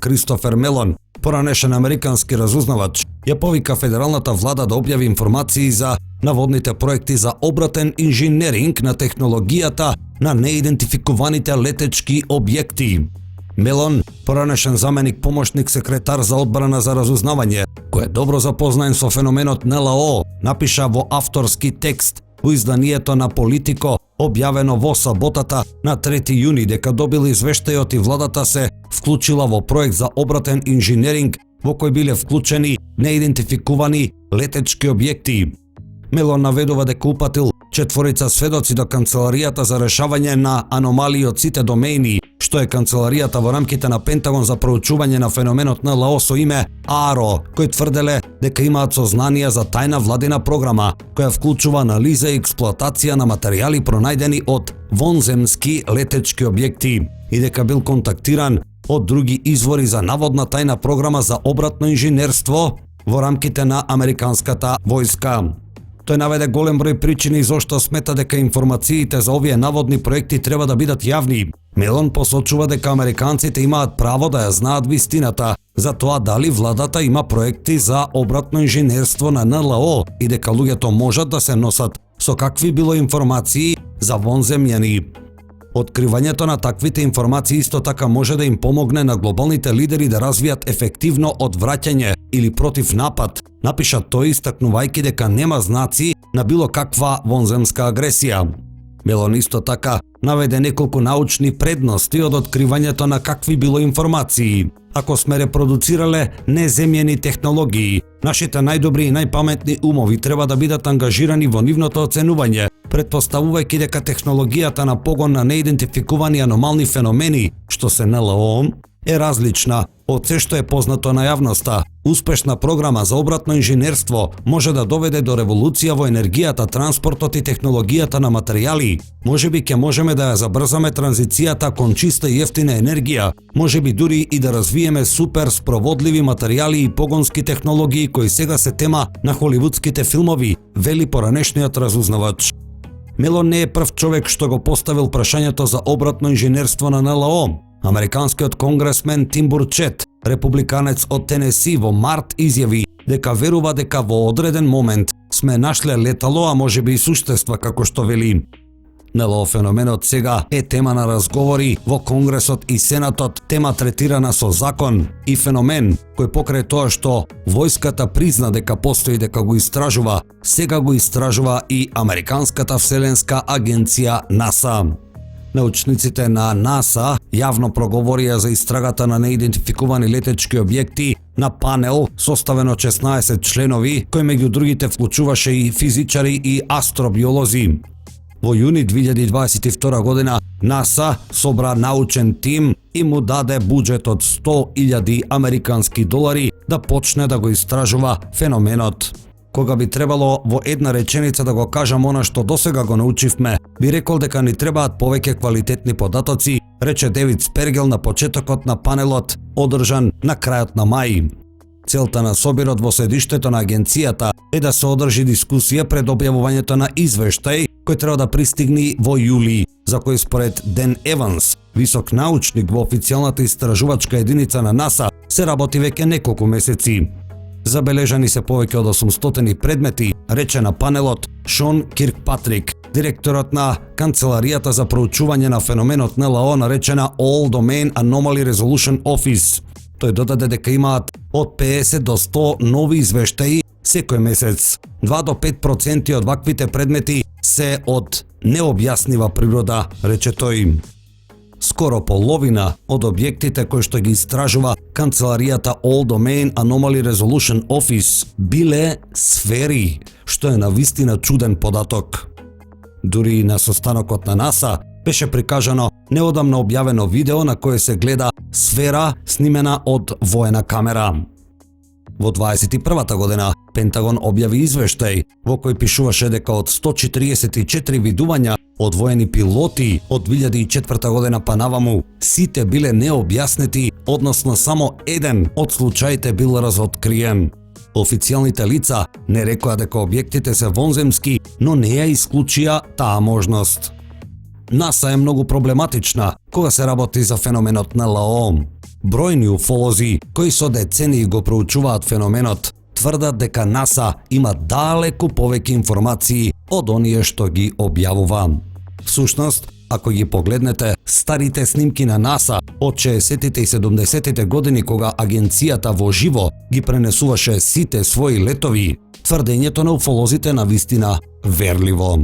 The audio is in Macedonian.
Кристофер Мелон, поранешен американски разузнавач, ја повика федералната влада да објави информации за наводните проекти за обратен инженеринг на технологијата на неидентификуваните летечки објекти. Мелон, поранешен заменик помошник секретар за одбрана за разузнавање, кој е добро запознаен со феноменот НЛО, напиша во авторски текст во изданието на Политико, објавено во саботата на 3 јуни дека добил извештајот и владата се вклучила во проект за обратен инженеринг во кој биле вклучени неидентификувани летечки објекти. Мелон наведува дека упатил 4 сведоци до Канцеларијата за решавање на аномалии од сите домеини, што е канцеларијата во рамките на Пентагон за проучување на феноменот НЛО со име АРО, кои тврделе дека имаат сознанија за тајна владина програма, која вклучува анализа и експлоатација на материјали пронајдени од вонземски летечки објекти и дека бил контактиран од други извори за наводна тајна програма за обратно инженерство во рамките на американската војска. Тој наведе голем број причини зошто смета дека информациите за овие наводни проекти треба да бидат јавни. Мелон посочува дека американците имаат право да ја знаат вистината за тоа дали владата има проекти за обратно инженерство на НЛО и дека луѓето можат да се носат со какви било информации за вонземјани. Откривањето на таквите информации исто така може да им помогне на глобалните лидери да развијат ефективно одвраќање или против напад, напиша тој истакнувајќи дека нема знаци на било каква вонземска агресија. Мелон исто така наведе неколку научни предности од откривањето на какви било информации. Ако сме репродуцирале неземјени технологии, нашите најдобри и најпаметни умови треба да бидат ангажирани во нивното оценување, претпоставувајќи дека технологијата на погон на неидентификувани аномални феномени, што се НЛО, е различна од се што е познато на јавноста. Успешна програма за обратно инженерство може да доведе до револуција во енергијата, транспортот и технологијата на материјали. Можеби ќе можеме да ја забрзаме транзицијата кон чиста и ефтина енергија, можеби дури и да развиеме супер спроводливи материјали и погонски технологии кои сега се тема на холивудските филмови, вели поранешниот разузнавач. Мелон не е прв човек што го поставил прашањето за обратно инженерство на НЛО. Американскиот конгресмен Тим Бурчет, републиканец од Тенеси, во март изјави дека верува дека во одреден момент сме нашле летало, а можеби и суштества како што вели. НЛО феноменот сега е тема на разговори во Конгресот и Сенатот, тема третирана со закон и феномен кој покрај тоа што војската призна дека постои, дека го истражува, сега го истражува и Американската вселенска агенција НАСА. Научниците на НАСА јавно проговорија за истрагата на неидентификувани летечки објекти на панел составен од 16 членови, кој меѓу другите вклучуваше и физичари и астробиолози. Во јуни 2022 година НАСА собра научен тим и му даде буџет од $100,000 американски долари да почне да го истражува феноменот. Кога би требало во една реченица да го кажам она што досега го научивме, би рекол дека ни требаат повеќе квалитетни податоци, рече Девид Спергел на почетокот на панелот, одржан на крајот на мај. Целта на собирот во седиштето на агенцијата е да се одржи дискусија пред објавувањето на извештај кој треба да пристигне во јули, за кој според Ден Еванс, висок научник во официјалната истражувачка единица на НАСА, се работи веќе неколку месеци. Забележани се повеќе од 800 предмети, рече на панелот Шон Киркпатрик, директорот на Канцеларијата за проучување на феноменот НЛО, наречена All Domain Anomaly Resolution Office. Тој додаде дека имаат од 50 до 100 нови извештаи секој месец. 2 до 5% од ваквите предмети се од необјаснива природа, рече тој. Скоро половина од објектите кои што ги истражува Канцеларијата All Domain Anomaly Resolution Office биле сфери, што е навистина чуден податок. Дури на состанокот на НАСА беше прикажано неодамно објавено видео на кое се гледа сфера снимена од воена камера. Во 21-та година Пентагон објави извештај во кој пишуваше дека од 144 видувања од воени пилоти од 2004 година па наваму, сите биле необјаснети, односно само еден од случаите бил разоткриен. Официјалните лица не рекоа дека објектите се вонземски, но не ја исклучија таа можност. НАСА е многу проблематична кога се работи за феноменот НЛО. Бројни уфолози, кои со децении го проучуваат феноменот, тврдат дека НАСА има далеку повеќе информации од оние што ги објавува. Всушност, ако ги погледнете старите снимки на НАСА од 60-тите и 70-тите години кога агенцијата во живо ги пренесуваше сите своји летови, тврдењето на уфолозите навистина верливо.